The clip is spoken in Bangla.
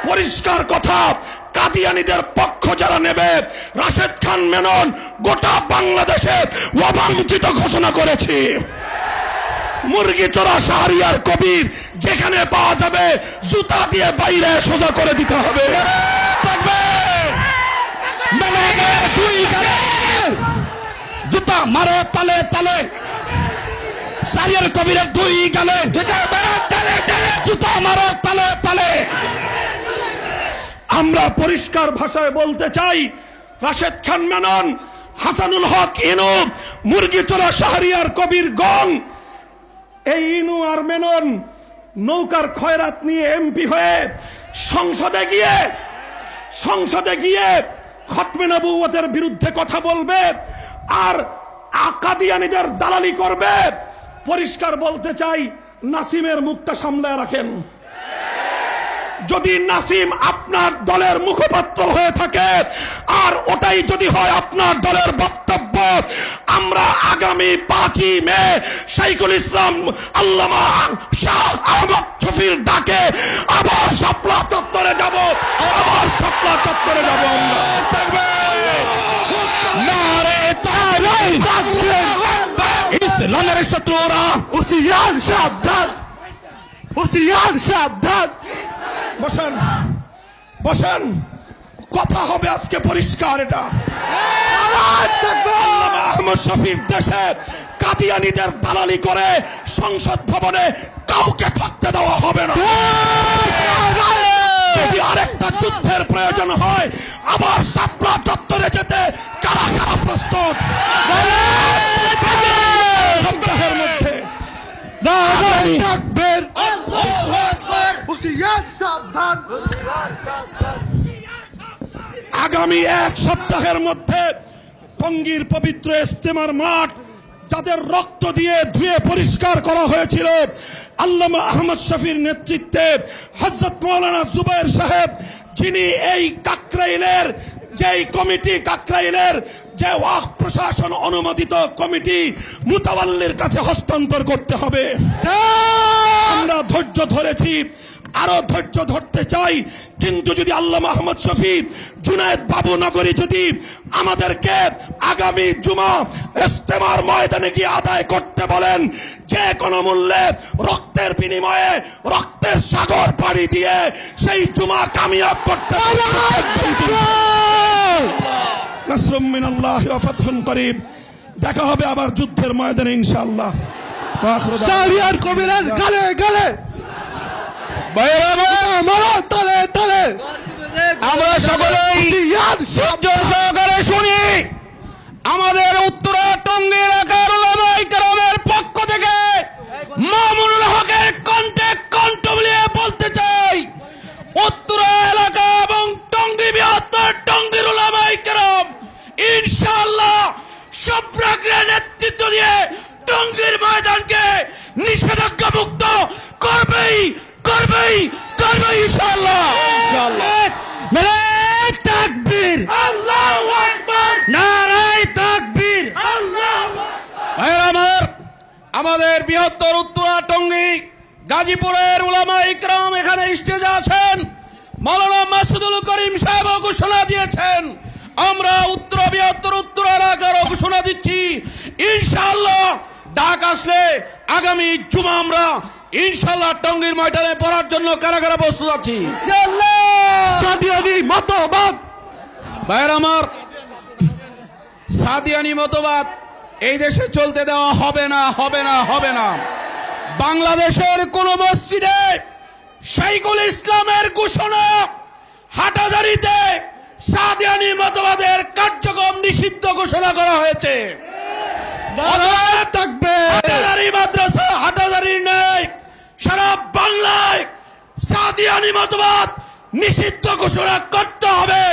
পরিষ্কার কথা, কাদিয়ানীদের পক্ষ যারা নেবে, রাশেদ খান মেনন গোটা বাংলাদেশে অবাঞ্ছিত ঘোষণা করেছি। মুরগিচোরা শাহরিয়ার কবির যেখানে পাওয়া যাবে জুতা দিয়ে বাইরে সোজা করে দিতে হবে। জুতা মারো তালে তালে, শাহরিয়ার কবিরের দুই গালে জুতা মারো তালে তালে। আমরা পরিষ্কার ভাষায় বলতে চাই, রাশেদ খান মেনন, হাসানুল হক ইনু, মুরগিচোরা শাহরিয়ার কবির গং, এই ইনু আর মেনন নৌকার খয়রাত নিয়ে এমপি হয়ে সংসদে গিয়ে খতমে নবুয়তের বিরুদ্ধে কথা বলবে আর কাদিয়ানীদের দালালি করবে। পরিষ্কার বলতে চাই, নাসিমের মুখটা সামলায় রাখেন। যদি নাসিম আপনার দলের মুখপাত্র হয়ে থাকে আর ওটাই যদি হয় আপনার দলের বক্তব্য, আমরা আগামী 5ই মে শাইখুল ইসলাম আল্লামা শাহ আহমদ শফির ডাকে আবার শাপলা চত্বরে যাব, ইসলামের শত্রুরা হুঁশিয়ার সাবধান, সাবধান। বসেন, কথা হবে আজকে পরিষ্কার। এটা আল্লামা আহমদ শফির দেশে কাদিয়ানীদের দালালি করে সংসদ ভবনে কাউকে থাকতে দেওয়া হবে না। যদি আরেকটা যুদ্ধের প্রয়োজন হয়, আবার শাপলা চত্বরে যেতে কারা কারা প্রস্তুত? সপ্তাহের মধ্যে আগামী 1 সপ্তাহের মধ্যে টঙ্গীর পবিত্র ইজতেমার মাঠ যাদের রক্ত দিয়ে ধুয়ে পরিষ্কার করা হয়েছিল, আল্লামা আহমদ শফির নেতৃত্বে হযরত মাওলানা জুবায়ের সাহেব, যিনি এই কাকরাইলের যে ওয়াকফ প্রশাসন অনুমোদিত কমিটি, মুতাওয়াল্লির কাছে হস্তান্তর করতে হবে। আমরা ধৈর্য ধরেছি, আরো ধৈর্য ধরতে চাই, কিন্তু যদি আল্লামা আহমদ শফি, জুনায়েদ বাবু নগরী যদি আমাদেরকে আগামী জুমা ইজতেমার ময়দানে গিয়ে আদায় করতে বলেন, যে কোনো মূল্যে রক্তের বিনিময়ে, রক্তের সাগর পাড়ি দিয়ে সেই জুমা কামিয়াব করতে নাসরুম মিনাল্লাহি ওয়া ফাতহুন করিব। দেখা হবে আবার যুদ্ধের ময়দানে ইনশাআল্লাহ। শাহরিয়ার কবিরের গালে গালে, আমরা সকলেই সহ্য সহকারে শুনি। আমাদের উত্তরা টঙ্গী এলাকার উলামায়ে কেরামের পক্ষ থেকে মামুনুল হকের কণ্ঠে কণ্ঠ মিলিয়ে বলতে চাই, উত্তরা এলাকা এবং টঙ্গী বৃহত্তর টঙ্গীর উলামায়ে কেরাম ইনশাআল্লাহ সব্রাগ্রে নেতৃত্ব দিয়ে টঙ্গীর ময়দানকে নিষেধাজ্ঞা মুক্ত করবেই ইনশাআল্লাহ। নারায়ে তাকবীর, আল্লাহু আকবার, নারায়ে তাকবীর, আল্লাহু আকবার। আমাদের বৃহত্তর উত্তরা টঙ্গী গাজীপুরের উলামায়ে কেরাম এখানে স্টেজে আছেন। মাওলানা মাসুদুল করিম সাহেব ঘোষণা দিয়েছেন, আমরা বৃহত্তর উত্তরা এলাকার ঘোষণা দিচ্ছি, ইনশাআল্লাহ ডাক আসলে আগামী জুমা আমরা ইনশাআল্লাহ টঙ্গীর ময়দানে পড়ার জন্য কারা কারা প্রস্তুত আছি ইনশাআল্লাহ। সাদিয়ানি মতবাদ, ভাইরা আমার, সাদিয়ানি মতবাদ এই দেশে চলতে দেওয়া হবে না। বাংলাদেশের কোন মসজিদে শাইখুল ইসলামের ঘোষণা, হাটহাজারীতে সাদিয়ানি মতবাদের কার্যক্রম নিষিদ্ধ ঘোষণা করা হয়েছে। হাটহাজারী মাদ্রাসা, হাটহাজারী নেই, সারা বাংলায় সাদিয়ানি মতবাদ নিষিদ্ধ ঘোষণা করতে হবে।